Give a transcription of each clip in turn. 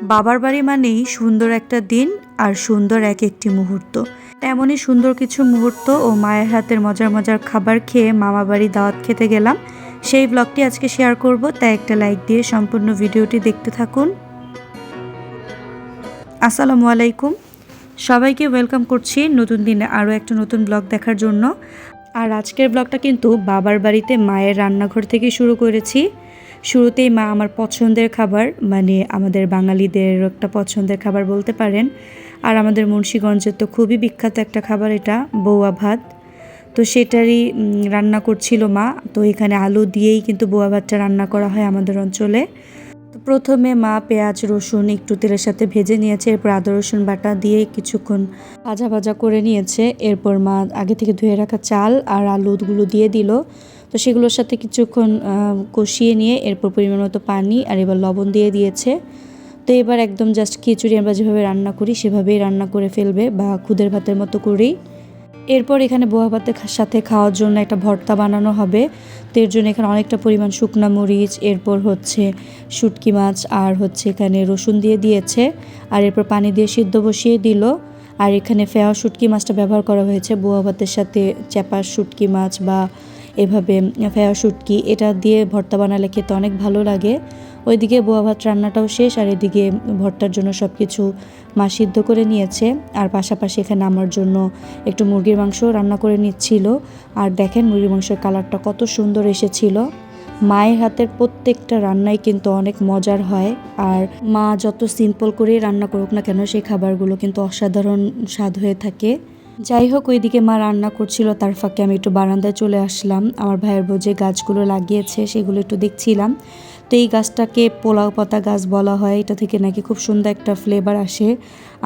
বাবার বাড়ি মানেই সুন্দর একটা দিন আর সুন্দর এক একটি মুহূর্ত। তেমনই সুন্দর কিছু মুহূর্ত ও মায়ের হাতের মজার মজার খাবার খেয়ে মামা বাড়ি দাওয়াত খেতে গেলাম। সেই ব্লগটি আজকে শেয়ার করব, তাই একটা লাইক দিয়ে সম্পূর্ণ ভিডিওটি দেখতে থাকুন। আসসালামু আলাইকুম, সবাইকে ওয়েলকাম করছি নতুন দিনে আরও একটা নতুন ব্লগ দেখার জন্য। আর আজকের ব্লগটা কিন্তু বাবার বাড়িতে মায়ের রান্নাঘর থেকে শুরু করেছি। শুরুতেই মা আমার পছন্দের খাবার, মানে আমাদের বাঙালিদের একটা পছন্দের খাবার বলতে পারেন, আর আমাদের মুন্সিগঞ্জের তো খুবই বিখ্যাত একটা খাবার এটা, বৌয়া ভাত। তো সেটারই রান্না করছিল মা। তো এখানে আলু দিয়েই কিন্তু বৌয়া ভাতটা রান্না করা হয় আমাদের অঞ্চলে। তো প্রথমে মা পেঁয়াজ রসুন একটু তেলের সাথে ভেজে নিয়েছে, এরপর আদা রসুন বাটা দিয়ে কিছুক্ষণ ভাজা ভাজা করে নিয়েছে। এরপর মা আগে থেকে ধুয়ে রাখা চাল আর আলুগুলো দিয়ে দিল। তো সেগুলোর সাথে কিছুক্ষণ কষিয়ে নিয়ে এরপর পরিমাণ মতো পানি আর এবার লবণ দিয়ে দিয়েছে। তো এবার একদম জাস্ট খিচুড়ি আমরা যেভাবে রান্না করি সেভাবেই রান্না করে ফেলবে, বা খুদের ভাতের মতো করেই। এরপর এখানে বৌয়া ভাতের সাথে খাওয়ার জন্য একটা ভর্তা বানানো হবে। তো এর জন্য এখানে অনেকটা পরিমাণ শুকনা মরিচ, এরপর হচ্ছে শুটকি মাছ আর হচ্ছে এখানে রসুন দিয়ে দিয়েছে। আর এরপর পানি দিয়ে সিদ্ধ বসিয়ে দিল। আর এখানে ফেয়া শুটকি মাছটা ব্যবহার করা হয়েছে। বৌয়া ভাতের সাথে চ্যাপা শুটকি মাছ বা এভাবে ফেয়া শুটকি, এটা দিয়ে ভর্তা বানালে খেতে অনেক ভালো লাগে। ওইদিকে বৌয়া ভাত রান্নাটাও শেষ, আর এদিকে ভর্তার জন্য সব কিছু মা সিদ্ধ করে নিয়েছে। আর পাশাপাশি এখানে আমার জন্য একটু মুরগির মাংস রান্না করে নিচ্ছিল। আর দেখেন মুরগির মাংসের কালারটা কত সুন্দর এসেছিল। মায়ের হাতের প্রত্যেকটা রান্নাই কিন্তু অনেক মজার হয়, আর মা যত সিম্পল করেই রান্না করুক না কেন সেই খাবারগুলো কিন্তু অসাধারণ স্বাদ হয়ে থাকে। যাই হোক, ওইদিকে মা রান্না করছিল, তার ফাঁকে আমি একটু বারান্দায় চলে আসলাম। আমার ভাইয়ের বউ যে গাছগুলো লাগিয়েছে সেগুলো একটু দেখছিলাম। তো এই গাছটাকে পোলাও পাতা গাছ বলা হয়। এটা থেকে নাকি খুব সুন্দর একটা ফ্লেভার আসে,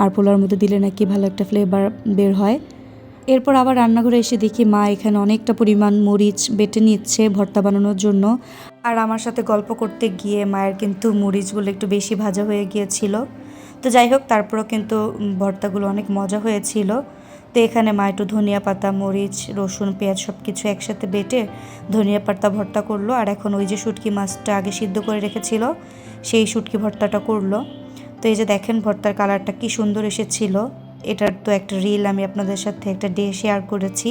আর পোলাওর মধ্যে দিলে নাকি ভালো একটা ফ্লেভার বের হয়। এরপর আবার রান্নাঘরে এসে দেখি মা এখানে অনেকটা পরিমাণ মরিচ বেটে নিচ্ছে ভর্তা বানানোর জন্য। আর আমার সাথে গল্প করতে গিয়ে মায়ের কিন্তু মরিচগুলো একটু বেশি ভাজা হয়ে গিয়েছিল। তো যাই হোক, তারপরও কিন্তু ভর্তাগুলো অনেক মজা হয়েছিল। তো এখানে মা একটু ধনিয়া পাতা, মরিচ, রসুন, পেঁয়াজ সব কিছু একসাথে বেটে ধনিয়া পাতা ভর্তা করলো। আর এখন ওই যে শুটকি মাছটা আগে সিদ্ধ করে রেখেছিল সেই শুটকি ভর্তাটা করলো। তো এই যে দেখেন ভর্তার কালারটা কি সুন্দর এসেছিল। এটার তো একটা রিল আমি আপনাদের সাথে একটা ডে শেয়ার করেছি।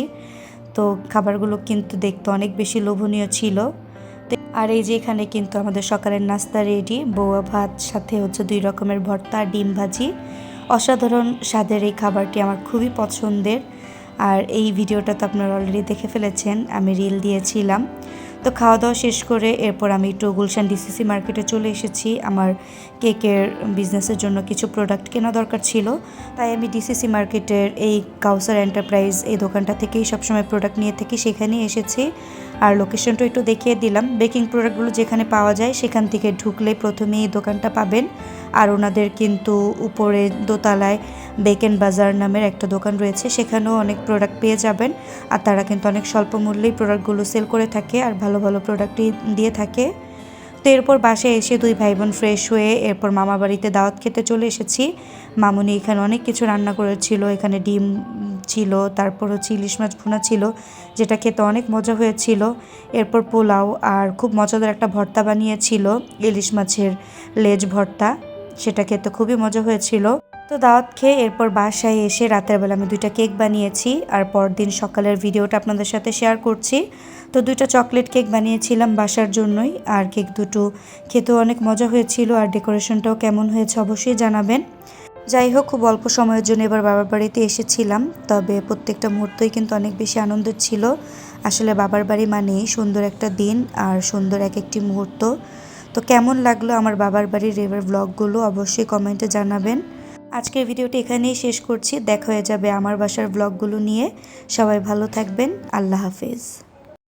তো খাবারগুলো কিন্তু দেখতে অনেক বেশি লোভনীয় ছিল। আর এই যে এখানে কিন্তু আমাদের সকালের নাস্তা রেডি, বৌয়া ভাত সাথে হচ্ছে 2 রকমের ভর্তা, ডিম ভাজি। অসাধারণ স্বাদের এই খাবারটি আমার খুবই পছন্দের। আর এই ভিডিওটা তো আপনারা অলরেডি দেখে ফেলেছেন, আমি রিল দিয়েছিলাম। তো খাওয়া দাওয়া শেষ করে এরপর আমি একটু গুলশান ডিসিসি মার্কেটে চলে এসেছি। আমার কেকের বিজনেসের জন্য কিছু প্রোডাক্ট কেনা দরকার ছিল, তাই আমি ডিসিসি মার্কেটের এই কাউসার এন্টারপ্রাইজ এই দোকানটা থেকেই সবসময় প্রোডাক্ট নিয়ে থাকি, সেখানেই এসেছি। আর লোকেশনটা একটু দেখিয়ে দিলাম। বেকিং প্রোডাক্টগুলো যেখানে পাওয়া যায় সেখান থেকে ঢুকলে প্রথমেই এই দোকানটা পাবেন। আর ওনাদের কিন্তু উপরে দোতলায় বেকেন বাজার নামের একটা দোকান রয়েছে, সেখানেও অনেক প্রোডাক্ট পেয়ে যাবেন। আর তারা কিন্তু অনেক স্বল্প মূল্যেই প্রোডাক্টগুলো সেল করে থাকে আর ভালো ভালো প্রোডাক্টই দিয়ে থাকে। তো এরপর বাসায় এসে 2 ভাই বোন ফ্রেশ হয়ে এরপর মামা বাড়িতে দাওয়াত খেতে চলে এসেছি। মামুনি এখানে অনেক কিছু রান্না করেছিল। এখানে ডিম ছিল, তারপর হচ্ছে ইলিশ মাছ ভুনা ছিল, যেটা খেতে অনেক মজা হয়েছিল। এরপর পোলাও আর খুব মজাদার একটা ভর্তা বানিয়েছিল, ইলিশ মাছের লেজ ভর্তা, সেটা খেতে খুবই মজা হয়েছিল। তো দাওয়াত খেয়ে এরপর বাসায় এসে রাতের বেলা আমি 2টা কেক বানিয়েছি, আর পরদিন সকালের ভিডিওটা আপনাদের সাথে শেয়ার করছি। তো 2টা চকলেট কেক বানিয়েছিলাম বাসার জন্যই, আর কেক দুটো খেতেও অনেক মজা হয়েছিল। আর ডেকোরেশনটাও কেমন হয়েছে অবশ্যই জানাবেন। যাই হোক, খুব অল্প সময়ের জন্য এবার বাবার বাড়িতে এসেছিলাম, তবে প্রত্যেকটা মুহূর্তই কিন্তু অনেক বেশি আনন্দের ছিল। আসলে বাবার বাড়ি মানেই সুন্দর একটা দিন আর সুন্দর এক একটি মুহূর্ত। তো কেমন লাগলো আমার বাবার বাড়ির এবার ব্লগগুলো অবশ্যই কমেন্টে জানাবেন। আজকের ভিডিওটি এখানেই শেষ করছি, দেখা হয়ে যাবে আমার বাসার ব্লগগুলো নিয়ে। সবাই ভালো থাকবেন, আল্লাহ হাফেজ।